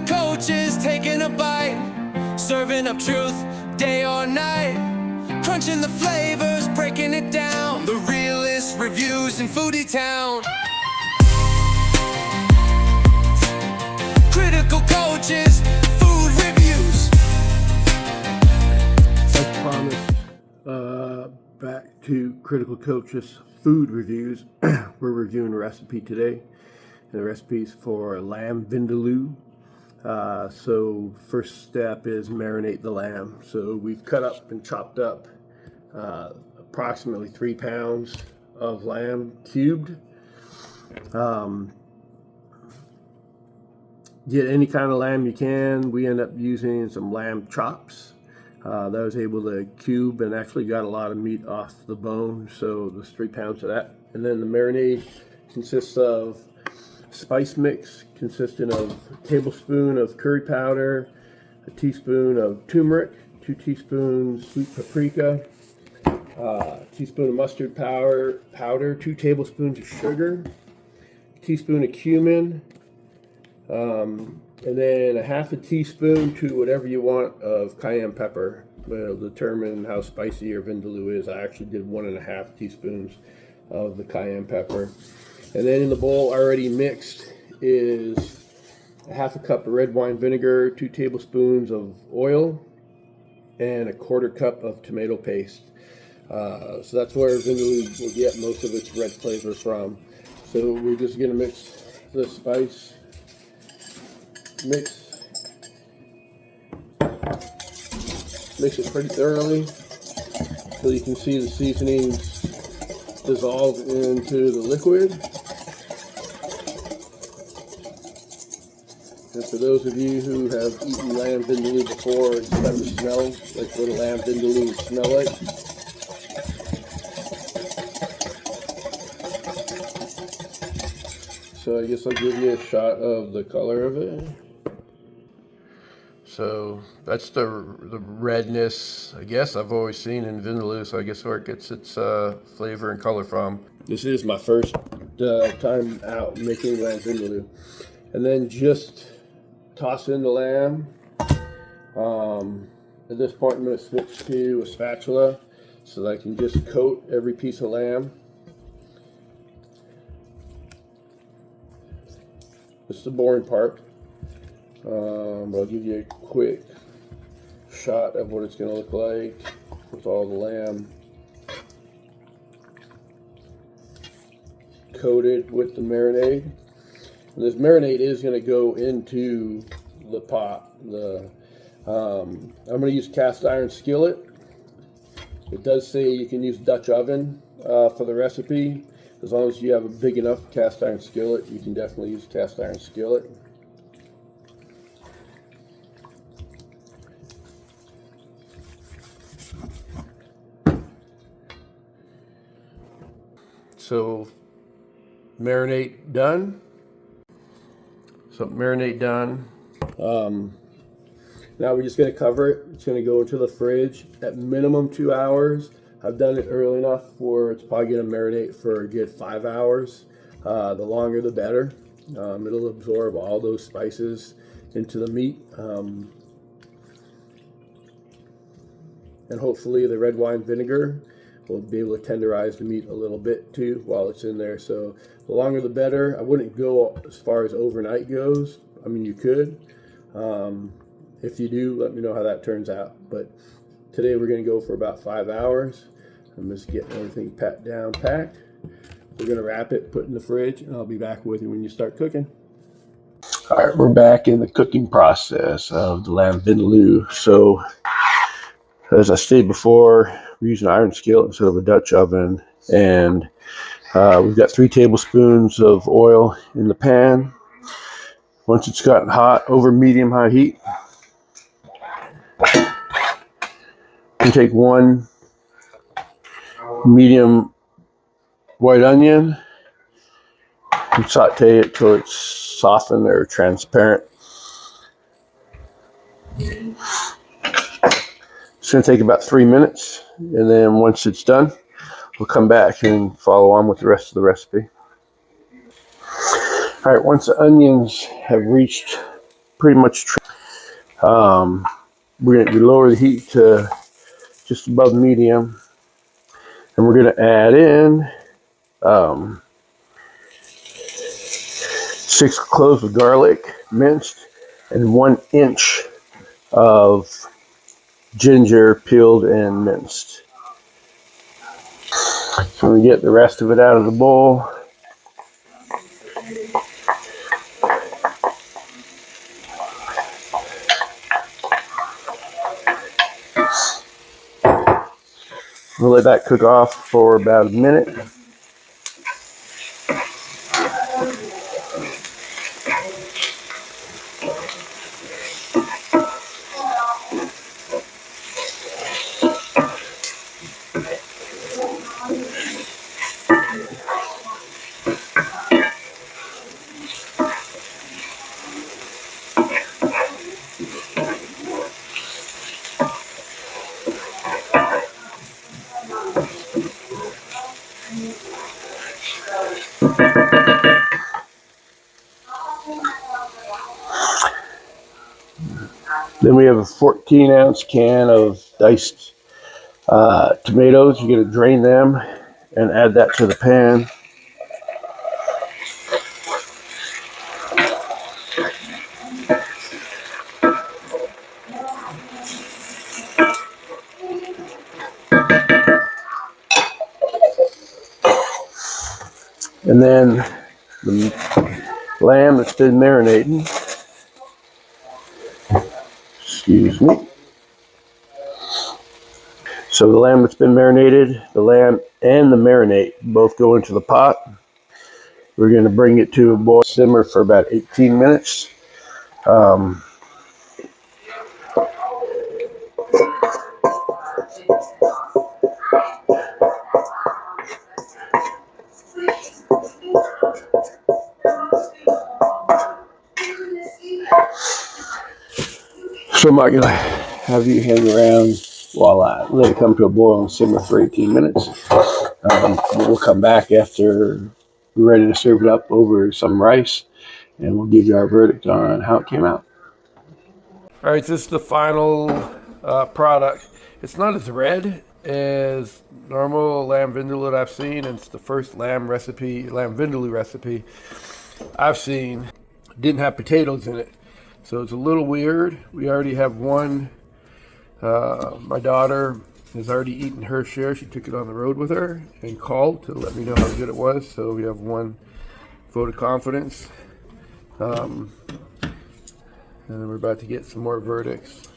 coaches taking a bite, serving up truth day or night, crunching the flavors, breaking it down. The realest reviews in Foodie Town. Critical coaches, food reviews. As promised, back to Critical Coaches food reviews. We're reviewing a recipe today, and the recipe's for Lamb Vindaloo. So first step is marinate the lamb. So we've cut up and chopped up approximately 3 pounds of lamb cubed. Get any kind of lamb you can. We end up using some lamb chops that I was able to cube and actually got a lot of meat off the bone. So there's 3 pounds of that. And then the marinade consists of spice mix consisting of a tablespoon of curry powder, a teaspoon of turmeric, 2 teaspoons sweet paprika, a teaspoon of mustard powder, 2 tablespoons of sugar, a teaspoon of cumin, and then a half a teaspoon to whatever you want of cayenne pepper. It'll determine how spicy your vindaloo is. I actually did 1.5 teaspoons of the cayenne pepper. And then in the bowl already mixed is a half a cup of red wine vinegar, 2 tablespoons of oil, and a 1/4 cup of tomato paste. So that's where vindaloo will get most of its red flavor from. So we're just going to mix the spice. Mix it pretty thoroughly so you can see the seasonings dissolve into the liquid. And for those of you who have eaten lamb vindaloo before, it's kind of smell like what a lamb vindaloo would smell like. So I guess I'll give you a shot of the color of it. So that's the redness, I guess, I've always seen in vindaloo, so I guess where it gets its flavor and color from. This is my first time out making lamb vindaloo. And then just toss in the lamb. At this point I'm going to switch to a spatula so that I can just coat every piece of lamb. This is the boring part. I'll give you a quick shot of what it's going to look like with all the lamb coated with the marinade. And this marinade is going to go into the pot. I'm going to use cast iron skillet. It does say you can use Dutch oven for the recipe. As long as you have a big enough cast iron skillet, you can definitely use cast iron skillet. So marinade done. Now we're just going to cover it. It's going to go into the fridge at minimum 2 hours. I've done it early enough where it's probably going to marinate for a good 5 hours. The longer the better. It'll absorb all those spices into the meat. And hopefully the red wine vinegar will be able to tenderize the meat a little bit too while it's in there. So the longer the better. I wouldn't go as far as overnight goes. I mean, you could. If you do, let me know how that turns out. But today we're going to go for about 5 hours. I'm just getting everything packed. We're going to wrap it, put it in the fridge, and I'll be back with you when you start cooking. All right, we're back in the cooking process of the lamb vindaloo. So as I stated before, we're using an iron skillet instead of a Dutch oven. And we've got 3 tablespoons of oil in the pan. Once it's gotten hot, over medium-high heat, you take 1 medium white onion and saute it till it's softened or transparent. It's going to take about 3 minutes, and then once it's done, we'll come back and follow on with the rest of the recipe. All right, once the onions have reached pretty much. We lower the heat to just above medium, and we're going to add in 6 cloves of garlic minced and 1 inch of ginger peeled and minced. So we get the rest of it out of the bowl. We'll let that cook off for about a minute. Then we have a 14-ounce can of diced tomatoes. You're going to drain them and add that to the pan. And then the lamb that's been marinating. Excuse me. So the lamb that's been marinated, the lamb and the marinade both go into the pot. We're going to bring it to a boil, simmer for about 18 minutes. So I'm not going to have you hang around while I let it come to a boil and simmer for 18 minutes. We'll come back after we're ready to serve it up over some rice, and we'll give you our verdict on how it came out. All right, this is the final product. It's not as red as normal lamb vindaloo that I've seen. It's the first lamb vindaloo recipe I've seen. It didn't have potatoes in it, so it's a little weird. We already have one. My daughter has already eaten her share. She took it on the road with her and called to let me know how good it was. So we have one vote of confidence. And then we're about to get some more verdicts.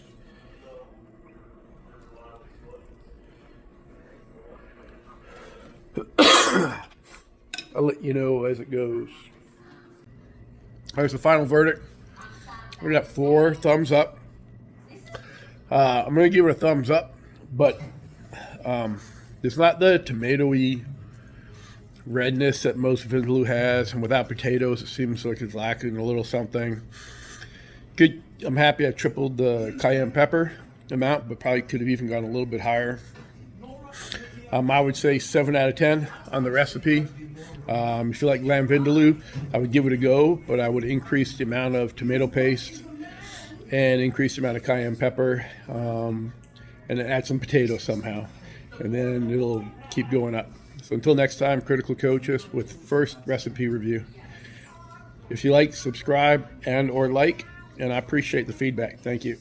I'll let you know as it goes. There's the final verdict. We got 4 thumbs up. I'm going to give it a thumbs up, but it's not the tomatoey redness that most vindaloo has, and without potatoes, it seems like it's lacking a little something. Good. I'm happy I tripled the cayenne pepper amount, but probably could have even gone a little bit higher. I would say 7 out of 10 on the recipe. If you like lamb vindaloo, I would give it a go, but I would increase the amount of tomato paste and increase the amount of cayenne pepper, and then add some potatoes somehow, and then it'll keep going up. So until next time, Critical Coaches with first recipe review. If you like, subscribe and or like, and I appreciate the feedback. Thank you.